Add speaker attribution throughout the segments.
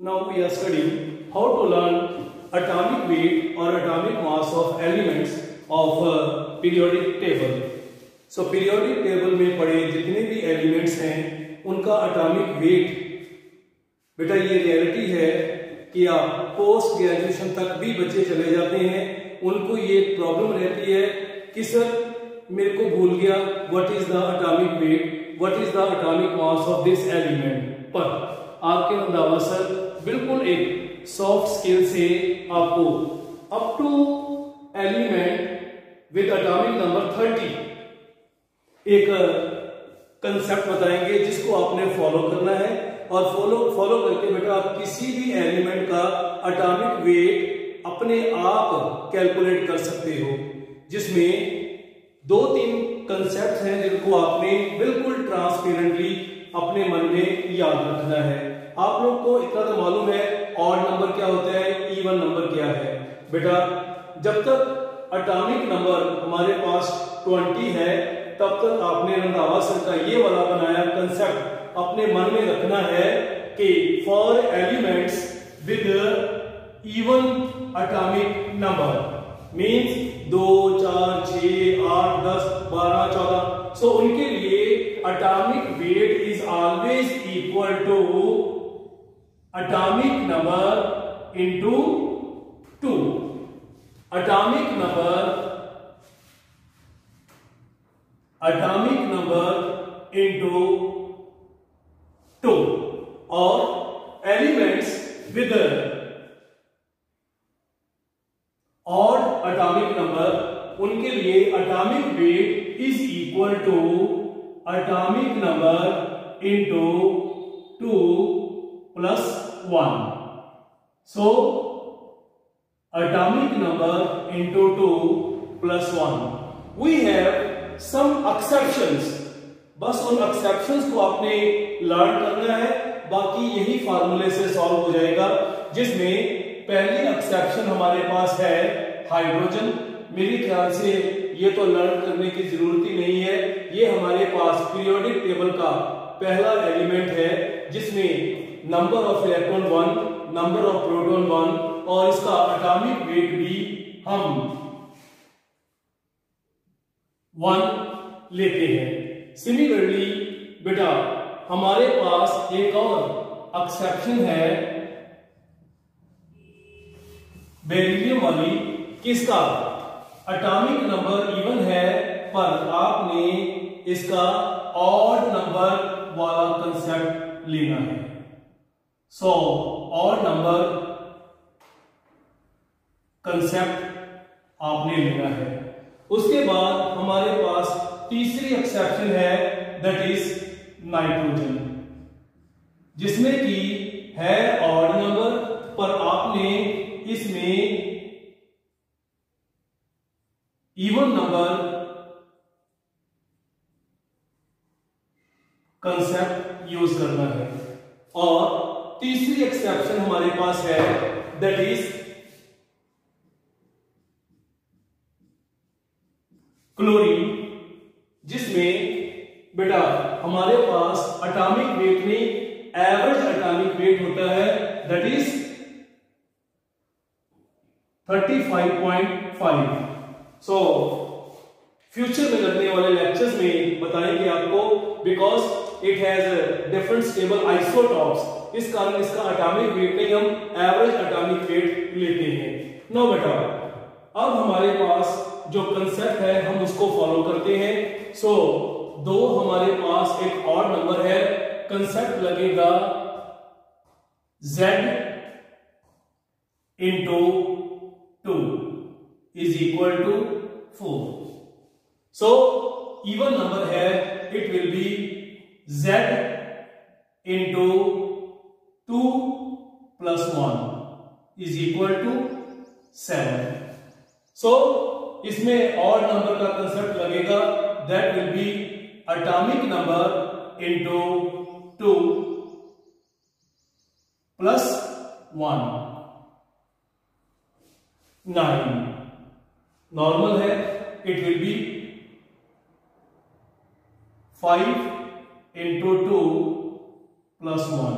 Speaker 1: Now we are studying how to learn atomic weight or atomic mass of elements of periodic table. So periodic table में पड़े जितने भी elements हैं उनका atomic weight, बेटा ये रियलिटी है कि आप पोस्ट ग्रेजुएशन तक भी बच्चे चले जाते हैं, उनको ये प्रॉब्लम रहती है कि सर मेरे को भूल गया what is the atomic weight, what is the atomic mass of this element. पर आपके रंधावा सर बिल्कुल एक सॉफ्ट स्किल से आपको up to element with atomic number 30 एक कंसेप्ट बताएंगे जिसको आपने फॉलो करना है, और फॉलो करके बेटा आप किसी भी एलिमेंट का एटॉमिक वेट अपने आप कैलकुलेट कर सकते हो, जिसमें 2-3 कंसेप्ट हैं जिनको आपने बिल्कुल ट्रांसपेरेंटली अपने मन में याद रखना है। आप लोग को इतना तो मालूम है ऑड नंबर क्या होता है, इवन नंबर क्या है। बेटा जब तक एटॉमिक नंबर हमारे पास 20 है तब तक आपने रंधावा सर का ये वाला बनाया कंसेप्ट अपने मन में रखना है कि for elements with even atomic number means 2, 4, 6, 8, 10, 12, 14, so उनके लिए atomic weight is always equal to atomic number into 2। Atomic number into 2 और elements with odd atomic number उनके लिए atomic weight is equal to atomic number into 2 plus 1। so atomic number into 2 plus 1। we have some exceptions, बस उन exceptions को आपने learn करना है, बाकी यही फार्मूले से सॉल्व हो जाएगा। जिसमें पहली एक्सेप्शन हमारे पास है हाइड्रोजन। मेरे ख्याल से ये तो लर्न करने की जरूरत ही नहीं है, ये हमारे पास पीरियोडिक टेबल का पहला एलिमेंट है जिसमें number of electron 1, number of proton 1 और इसका एटॉमिक वेट भी हम 1 लेते हैं। सिमिलरली बेटा हमारे पास एक और एक्सेप्शन है बेरिलियम वाली, किसका एटॉमिक नंबर इवन है पर आपने इसका ऑड नंबर वाला कंसेप्ट लेना है। सो ऑड नंबर कंसेप्ट आपने लेना है। उसके बाद हमारे पास तीसरी एक्सेप्शन है दैट इज नाइट्रोजन, जिसमें कि है ऑड नंबर पर आपने इसमें इवन नंबर कंसेप्ट यूज करना है। और तीसरी एक्सेप्शन हमारे पास है दैट इज क्लोरीन, जिसमें बेटा हमारे पास एटॉमिक वेट में एवरेज एटॉमिक वेट होता है दैट इज 35.5। सो फ्यूचर में लगने वाले लेक्चर्स में बताएंगे आपको, because it has different stable isotopes, इस कारण इसका एटॉमिक वेट नहीं हम एवरेज एटॉमिक वेट लेते हैं। नो बेटा अब हमारे पास जो कंसेप्ट है हम उसको फॉलो करते हैं। सो दो हमारे पास एक और नंबर है, कंसेप्ट लगेगा z into 2 is equal to 4। So even number है, it will be z into 2 plus 1 is equal to 7। so इसमें ऑड नंबर का कंसेप्ट लगेगा that will be atomic number into 2 plus 1 9। Normal है, it will be 5 into 2 plus 1।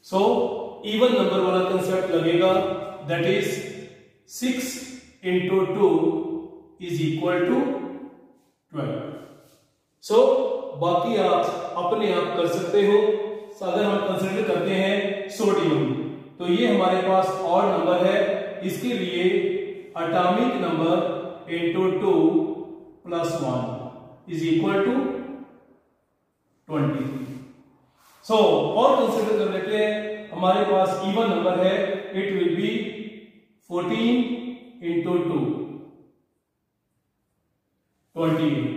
Speaker 1: So even number वाला concept लगेगा, that is 6 into 2 is equal to 12. So बाकी आप अपने आप कर सकते हो। अगर हम कंसिडर करते हैं सोडियम, तो ये हमारे पास ऑड नंबर है, इसके लिए atomic number into 2 + 1 is equal to 20। So और कंसिडर कर लेते हैं, हमारे पास इवन नंबर है, इट विल बी 14 into 2 28।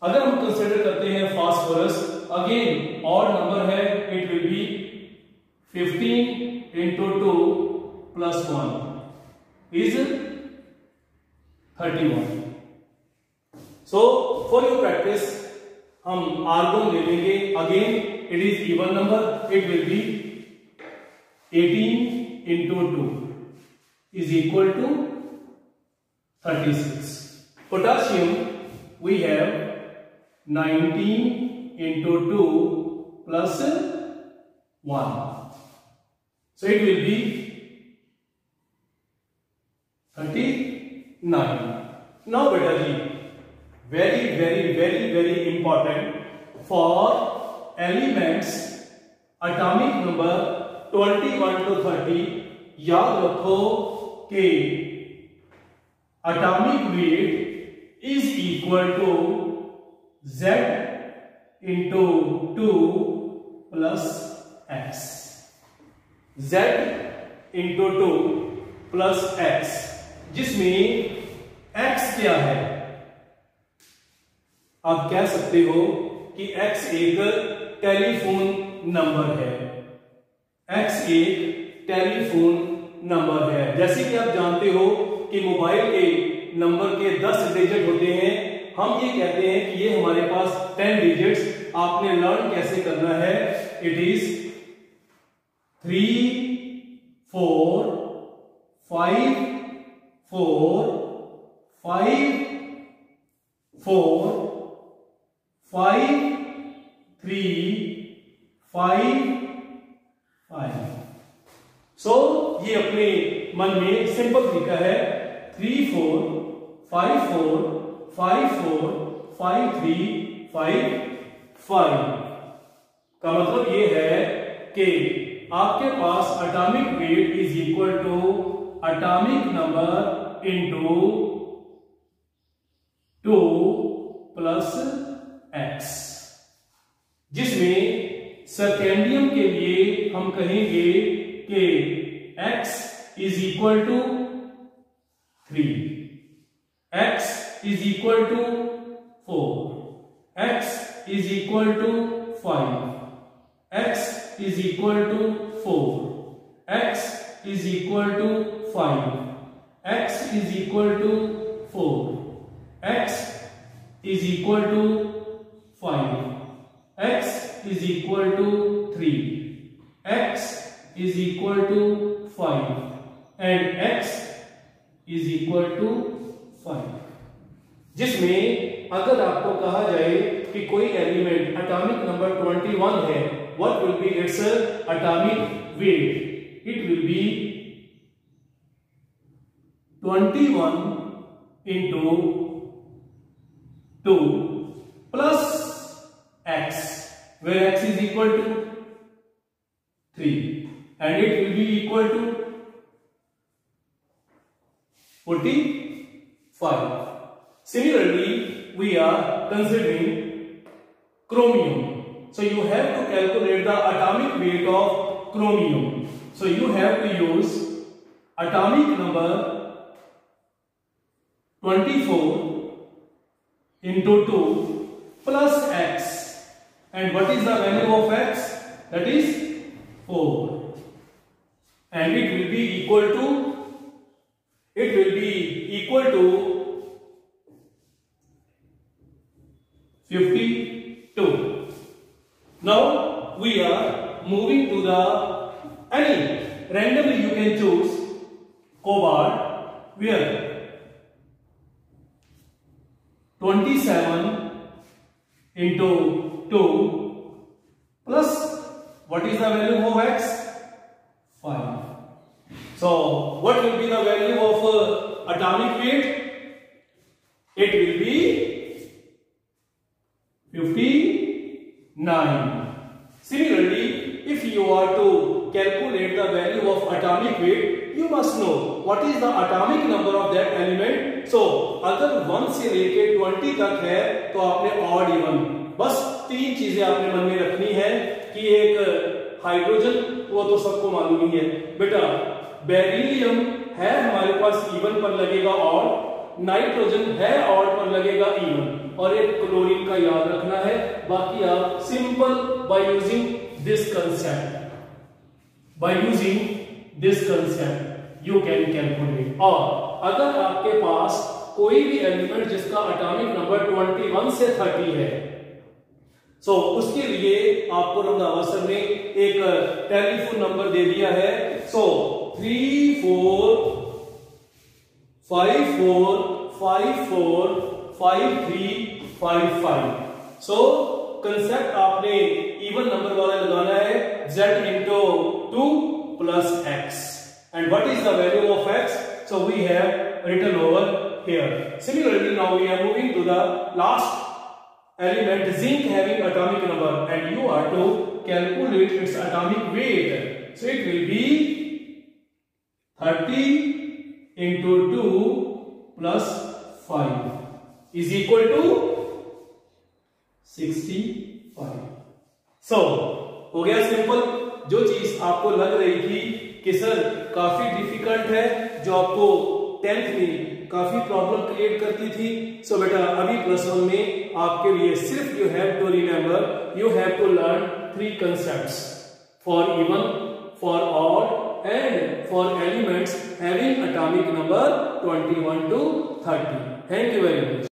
Speaker 1: अगर हम कंसिडर करते हैं फास्फोरस, अगेन ऑड नंबर है, it will be 15 into 2 + 1 is 31। So for your practice हम आर्गन ले लेंगे, again it is even number, it will be 18 into 2 is equal to 36। Potassium we have 19 into 2 plus 1, so it will be 39। now beta ji, very important for elements atomic number 21 to 30, याद रखो कि atomic weight is equal to Z into 2 plus X। Z into 2 plus X, जिसमें X क्या है? आप कह सकते हो कि X एक टेलीफोन नंबर है, X एक टेलीफोन नंबर है। जैसे कि आप जानते हो कि मोबाइल के नंबर के 10 डिजिट होते हैं, हम ये कहते हैं कि ये हमारे पास 10 डिजिट्स। आपने लर्न कैसे करना है, इट इज 3 4 5 4 5 4 5 3 5 5। सो ये अपने मन में सिंपल तरीका है, 3 4 5 4 5 4 5 3 5 5 का मतलब ये है कि आपके पास atomic weight is equal to atomic number into 2 plus X, जिसमें सर्केंडियम के लिए हम कहेंगे कि X is equal to 3, X is equal to 4, X is equal to 5, X is equal to 4, X is equal to 5, X is equal to 4, X is equal to 5, X is equal to 3, X is equal to 5 and X is equal to 5। जिसमें अगर आपको कहा जाए कि कोई element atomic number 21 है, what will be its atomic weight? It will B 21 into 2 plus X, where X is equal to 3 and it will be equal to 45। Similarly, we are considering chromium, so you have to calculate the atomic weight of chromium, so you have to use atomic number 24 into 2 plus X, and what is the value of X? That is 4, and it will be equal to 52. Now we are moving to the any randomly you can choose cobalt, where 27 into 2 plus what is the value of X? So what will be the value of atomic weight? It will be 59. Similarly, if you are to calculate the value of atomic weight, you must know what is the atomic number of that element. So अगर 1 से लेके 20 तक है तो आपने odd even बस 3 चीजें आपने मन में रखनी है कि एक हाइड्रोजन, वो तो सबको मालूम ही है बेटा, बेरिलियम है हमारे पास इवन पर लगेगा ऑड, नाइट्रोजन है ऑड पर लगेगा इवन, और एक क्लोरीन का याद रखना है। बाकी आप simple by using this concept you can calculate. और अगर आपके पास कोई भी एलिमेंट जिसका एटॉमिक नंबर 21 से 30 है, सो उसके लिए आपको रंधावा सर ने एक टेलीफोन नंबर दे दिया है। सो 3454545355। सो कंसेप्ट आपने इवन नंबर वाला लगाना है, z into 2 plus x, and what is the value of x? So we have written over here. Similarly, now we are moving to the last element, zinc, having atomic number, and you are to calculate its atomic weight. So it will be 30 into 2 plus 5 is equal to 65. So हो गया simple. जो चीज आपको लग रही थी कि sir काफी डिफिकल्ट है, जो आपको 10th में काफी प्रॉब्लम क्रिएट करती थी, सो बेटा अभी +1 में आपके लिए सिर्फ you have to remember, you have to learn 3 concepts for even, for odd and for elements having atomic number 21 to 30. Thank you very much.